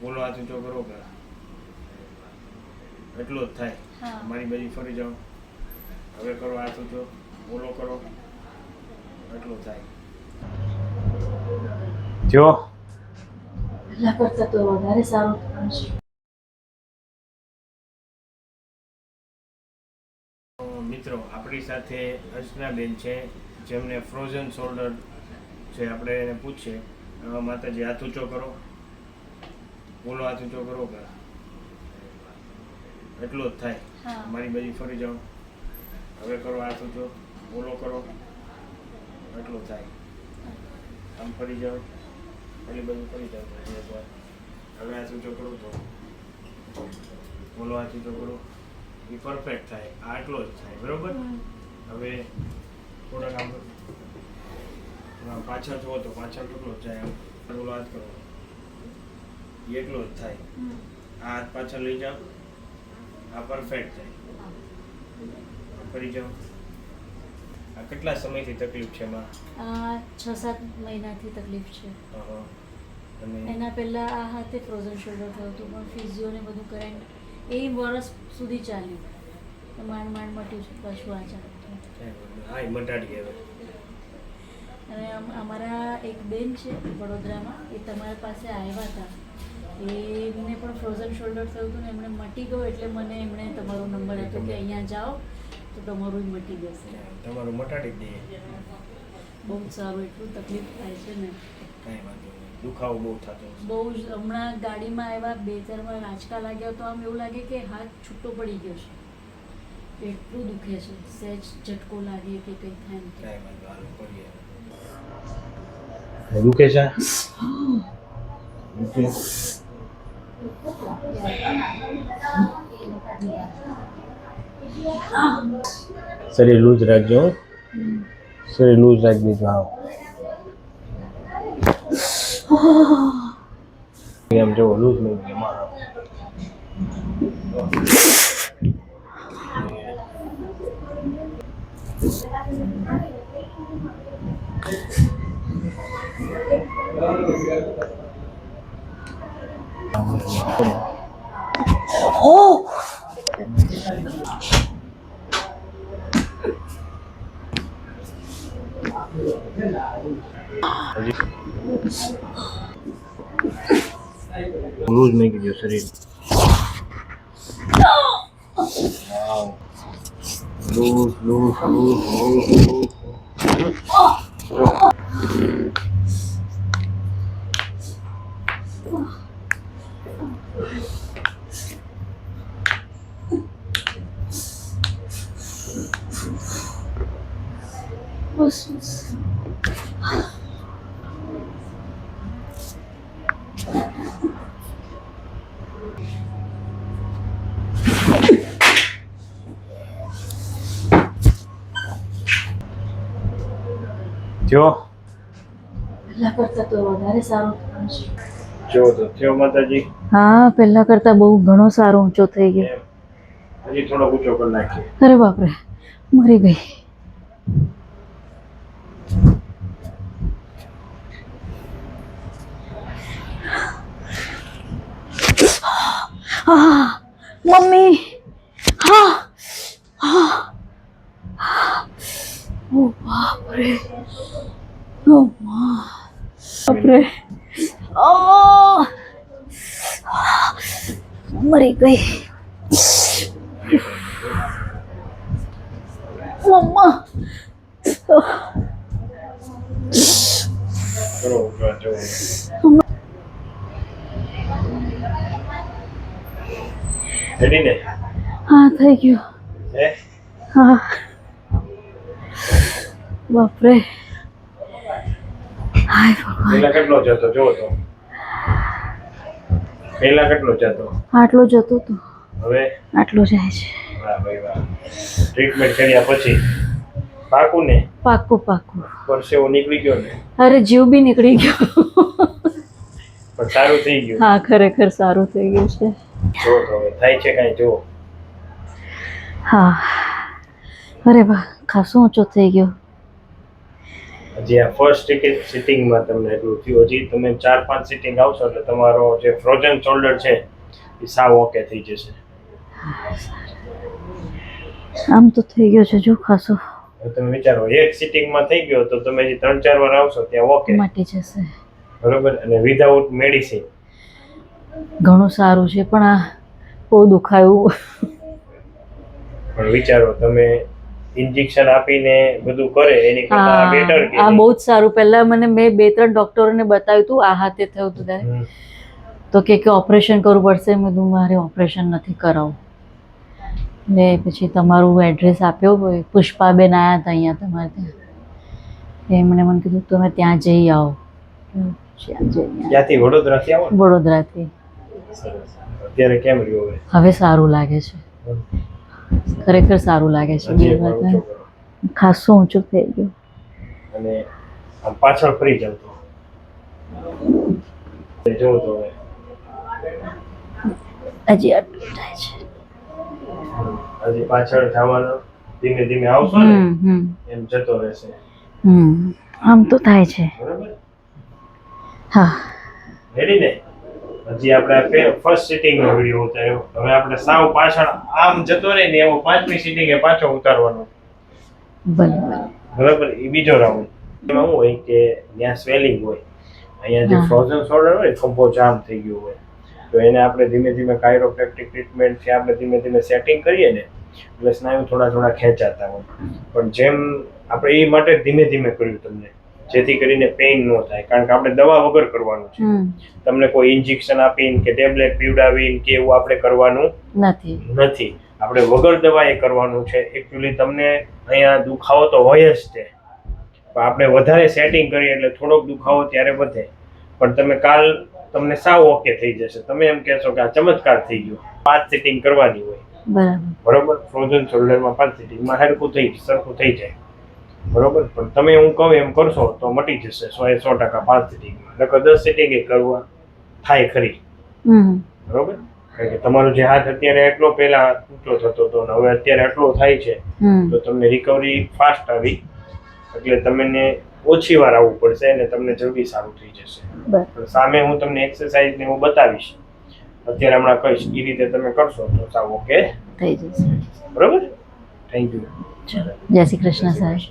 બોલો હાથ ઊંચો કરો કે એટલો જ થાય. મારી બાજુ ફરી જાઓ, હવે કરો હાથ ઊંચો, બોલો કરો એટલો થાય. જો પહેલા કરતા તો વધારે સારું થયું છે. મિત્રો આપણી સાથે અર્ચનાબેન છે, જેમને ફ્રોઝન શોલ્ડર છે. આપણે એને પૂછીએ. માતાજી હાથ ઊંચો કરો, બોલો હાથ ઊંચો કરો કે એટલો જ થાય. મારી બાજુ ફરી જાઓ, હવે કરો હાથ ઊંચો, બોલો કરો એટલો થાય. આમ ફરી જાઓ, પેલી બાજુ ફરી જાઓ, હવે હાથ ઊંચો કરો તો બોલો હાથ ઊંચો કરો, એ પરફેક્ટ થાય. આ આટલો જ થાય, બરોબર. હવે થોડાક આમ પાછળ જુઓ તો પાછળ કેટલો જ જાય. આમ બોલો હાથ કરો, એટલો જ થાય. આ હાથ પાછળ લઈ જાઓ, આ પરફેક્ટ થાય. ફરી જાઓ. આ કેટલા સમયથી તકલીફ છે એમાં? 6-7 મહિનાથી તકલીફ છે. અને એના પહેલા આ હાથે ફ્રોઝન શોલ્ડર થયું હતું, પણ ફિઝિયોને બધું કરાવીને એ વર્ષ સુધી ચાલ્યું. માંડ મટ્યું છે, પાછું આ ચાલુ. હા, એ મટાડી હવે. અને અમારા એક બેન છે વડોદરામાં, એ તમારા પાસે આવ્યા હતા. એમને પણ ફ્રોઝન શોલ્ડર થયું હતું ને એમણે મટી ગયો, એટલે મને એમણે તમારો નંબર આપ્યો કે અહીંયા જાઓ તો તમારું મટી જશે. તમારું મટાડી દઈએ. બહુ સારું, એટલું તકલીફ થાય છે ને. કાંઈ વાંધો નહીં, દુખાવો બહુ થતો. બહુ જ. હમણાં ગાડીમાં આવ્યા 2-4 વાર આંચકા લાગ્યા તો આમ એવું લાગે કે હાથ છૂટો પડી ગયો છે, એટલું દુખે છે. સહેજ ઝટકો લાગે કે કંઈ થાય ને. કાંઈ વાંધો, હાલો કરીએ. દુખે છે? શરીર લૂઝ રાખજો, શરીર લૂઝ રાખી દેજો. આમ જો લૂઝ નહીં થાય મારો. લૂઝ નહીં કીધું શરીર. Loose loose loose loose. જો પહેલા કરતા તો વધારે સારું થયું છે. જો તો થયો માતાજી. હા, પહેલા કરતા બહુ ઘણો સારો ઊંચો થઈ ગયો. હજી થોડો ઊંચો કરી નાખીએ. અરે બાપરે, મરી ગઈ. મમ્મી, હા હા. ઓ બાપરે, ઓ બાપરે, ઓ મરી ગઈ. મમ્મા, કરો જો. રેડી ને? હા, થઈ ગયું. હે? હા. બાપરે. હાય ભગવાન. પહેલા કેટલો જતો જો તો? પહેલા કેટલો જતો? આટલો જતો તો, હવે આટલો જાય છે. વાહ ભાઈ વાહ. ટ્રીટમેન્ટ કર્યા પછી પાકું ને? પાક્કું પાક્કું. પરસેવો નીકળી ગયો ને? અરે જીવ બી નીકળી ગયો. પણ સારું થઈ ગયું. હા, ખરેખર સારું થઈ ગયું છે. જો તો હવે થાય છે કાંઈ જો. હા. અરે વાહ, ખાસો ઊંચો થઈ ગયો. હજી આ ફર્સ્ટ સિટિંગમાં તમને એટલું થયું. હજી તમે 4-5 સિટિંગ આવશો એટલે તમારો જે ફ્રોઝન શોલ્ડર છે એ સાવ ઓકે થઈ જશે. આમ તો થઈ ગયો છે જો ખાસો. હવે તમે વિચારો એક સિટિંગમાં થઈ ગયો તો તમે જે 3-4 વાર આવશો ત્યાં ઓકે મટી જશે. બરોબર. અને વિધાઉટ મેડિસિન ઘણું સારું છે પણ આ બહુ દુખાયું. પણ વિચારો તમે ઇન્જેક્શન આપીને બધું કરે એની કરતાં આ બેટર કે આ બહુ જ સારું. પહેલા મેં 2-3 ડોક્ટરોને બતાવ્યું હતું આ હાથે થયું હતું ત્યારે તો કે ઓપરેશન કરવું પડશે. મેં કીધું મારે ઓપરેશન નથી કરાવવું. ને પછી તમારું એડ્રેસ આપ્યો હોય પુષ્પાબેન આવ્યા હતા અહીંયા તમારે ત્યાં. એમણે મને કીધું તમે ત્યાં જઈ આવો. ત્યાં જઈ ત્યાંથી વડોદરાથી આવો ને? વડોદરાથી. સરસ. અત્યારે કેમ રહ્યો હવે? હવે સારું લાગે છે, ખરેખર સારું લાગે છે. હજી એકવાર ઊંચો કરો. ખાસું ઊંચું થઈ ગયું. અને આમ પાછળ ફરી જાવ તો જોઉં તો હવે હજી આટલું થાય છે. હજી પાછળ જવાનો ધીમે ધીમે આવશો ને એમ જતો રહેશે. આમ તો થાય છે. બરાબર. હા રેડી ને? હજી આપણે ફર્સ્ટ સિટિંગ નો વિડિયો ઉતાર્યો. હવે આપણે સાવ પાછળ આમ જતો રહે ને એવો 5મી સિટિંગ એ પાછો ઉતારવાનો. બરાબર. એ બીજો રાઉન્ડ. એમાં શું હોય કે ત્યાં સ્વેલિંગ હોય, અહીંયા જે ફ્રોઝન શોલ્ડર હોય ખંભો જામ થઈ ગયો હોય તો એને આપણે ધીમે ધીમે કાયરોપ્રેક્ટિક ટ્રીટમેન્ટથી આપણે ધીમે ધીમે સેટિંગ કરીએ ને એટલે સ્નાયુ થોડા થોડા ખેંચાતા હોય. પણ જેમ આપણે એ માટે ધીમે ધીમે કર્યું તમને, જેથી કરીને પેઇન ન થાય. કારણ કે આપણે દવા વગર કરવાનું છે. તમને કોઈ ઇન્જેક્શન આપીને કે ટેબ્લેટ પીવડાવીને કે એવું આપણે કરવાનું નથી. આપણે વગર દવાએ કરવાનું છે. એકચ્યુઅલી તમને અહીંયા દુખાવો તો હોય જ તે, પણ આપણે વધારે સેટિંગ કરીએ એટલે થોડોક દુખાવો ત્યારે વધે. પણ તમે કાલ તમને સાવ ઓકે થઈ જશે. તમે એમ કહેશો કે આ ચમત્કાર થઈ ગયો. 5 સિટિંગ કરવાની હોય. બરોબર. ફ્રોઝન શોલ્ડરમાં 5 સિટિંગમાં સરખું થઈ જાય. બરોબર. પણ તમે હું કહું એમ કરશો તો મટી જશે 100% 5 સિટિંગમાં. નકર 10 સિટિંગ એ કરવા થાય ખરી. બરોબર. કારણ કે તમારો જે હાથ અત્યારે એટલો પહેલા ઊંચો થતો હતો ને હવે અત્યારે આટલો થાય છે તો તમને રિકવરી ફાસ્ટ આવી એટલે તમને ઓછી વાર આવવું પડશે અને તમને જલ્દી સારું થઈ જશે. પણ સામે હું તમને એક્સરસાઇઝ ને હું બતાવીશ, અત્યારે હમણાં કહીશ, એ રીતે તમે કરશો તો સાવ ઓકે થઈ જશે. બરોબર. Thank you. જય શ્રી કૃષ્ણ સાહેબ.